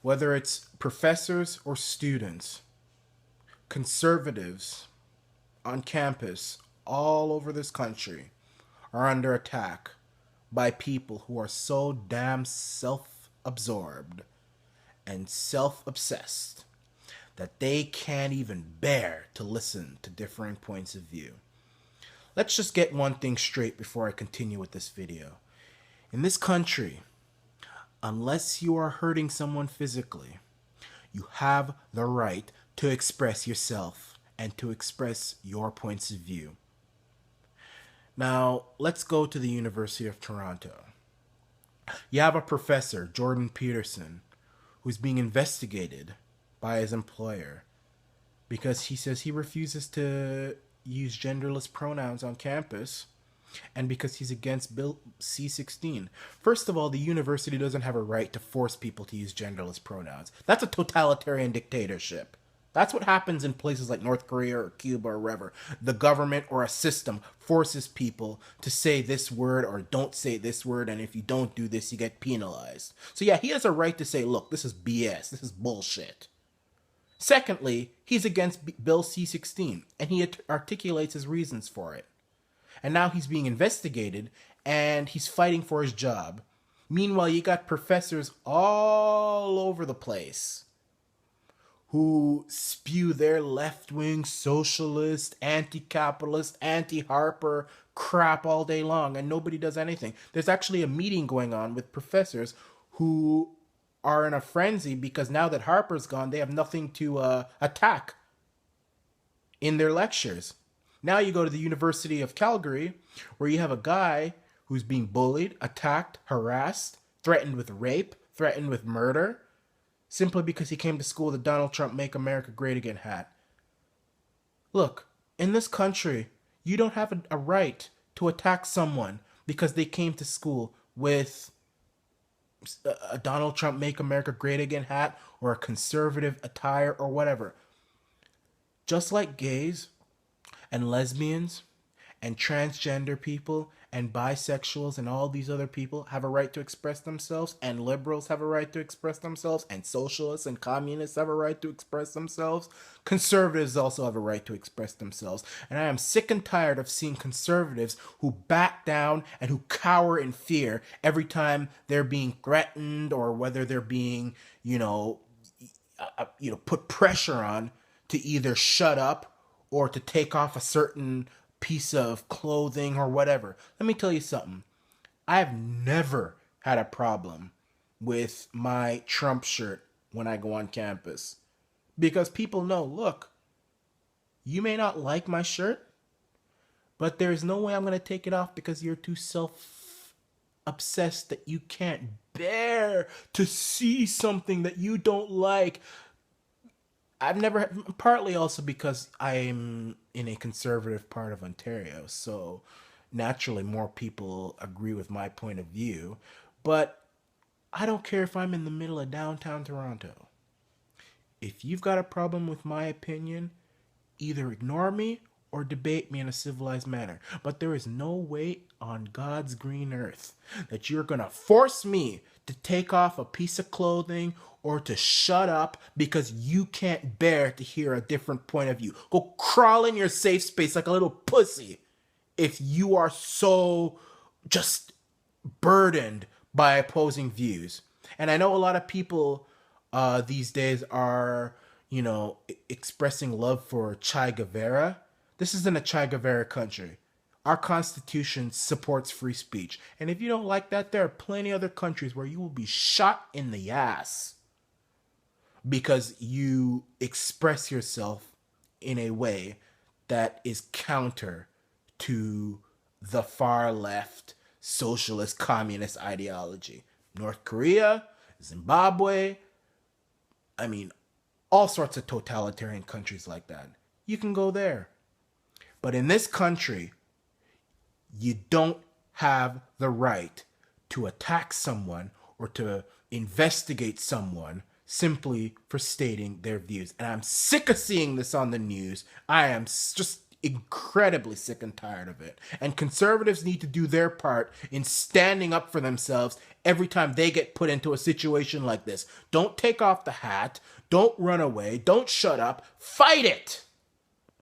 Whether it's professors or students, conservatives on campus all over this country are under attack by people who are so damn self-absorbed and self-obsessed that they can't even bear to listen to differing points of view. Let's just get one thing straight before I continue with this video. In this country, unless you are hurting someone physically, you have the right to express yourself and to express your points of view. Now, let's go to the University of Toronto. You have a professor, Jordan Peterson, who's being investigated by his employer because he says he refuses to use genderless pronouns on campus and because he's against Bill C-16. First of all, the university doesn't have a right to force people to use genderless pronouns. That's a totalitarian dictatorship. That's what happens in places like North Korea or Cuba or wherever. The government or a system forces people to say this word or don't say this word, and if you don't do this, you get penalized. So yeah, he has a right to say, look, this is BS, this is bullshit. Secondly, he's against Bill C-16, and he articulates his reasons for it. And now he's being investigated, and he's fighting for his job. Meanwhile, you got professors all over the place who spew their left-wing, socialist, anti-capitalist, anti-Harper crap all day long, and nobody does anything. There's actually a meeting going on with professors who are in a frenzy because now that Harper's gone, they have nothing to attack in their lectures. Now you go to the University of Calgary, where you have a guy who's being bullied, attacked, harassed, threatened with rape, threatened with murder, simply because he came to school with a Donald Trump Make America Great Again hat. Look, in this country, you don't have a right to attack someone because they came to school with a Donald Trump Make America Great Again hat or a conservative attire or whatever. Just like gays and lesbians and transgender people and bisexuals and all these other people have a right to express themselves, and liberals have a right to express themselves, and socialists and communists have a right to express themselves, conservatives also have a right to express themselves. And I am sick and tired of seeing conservatives who back down and who cower in fear every time they're being threatened, or whether they're being, put pressure on to either shut up or to take off a certain piece of clothing or whatever. Let me tell you something. I have never had a problem with my Trump shirt when I go on campus, because people know, look, you may not like my shirt, but there's no way I'm going to take it off because you're too self-obsessed that you can't bear to see something that you don't like. I've never, partly also because I'm in a conservative part of Ontario, so naturally more people agree with my point of view, but I don't care if I'm in the middle of downtown Toronto. If you've got a problem with my opinion, either ignore me or debate me in a civilized manner, but there is no way on God's green earth that you're gonna force me to take off a piece of clothing or to shut up because you can't bear to hear a different point of view. Go crawl in your safe space like a little pussy if you are so just burdened by opposing views. And I know a lot of people these days are, expressing love for Che Guevara. This isn't a Che Guevara country. Our Constitution supports free speech. And if you don't like that, there are plenty of other countries where you will be shot in the ass because you express yourself in a way that is counter to the far left socialist communist ideology. North Korea, Zimbabwe, all sorts of totalitarian countries like that. You can go there. But in this country, you don't have the right to attack someone or to investigate someone simply for stating their views. And I'm sick of seeing this on the news. I am just incredibly sick and tired of it. And conservatives need to do their part in standing up for themselves every time they get put into a situation like this. Don't take off the hat. Don't run away. Don't shut up. Fight it!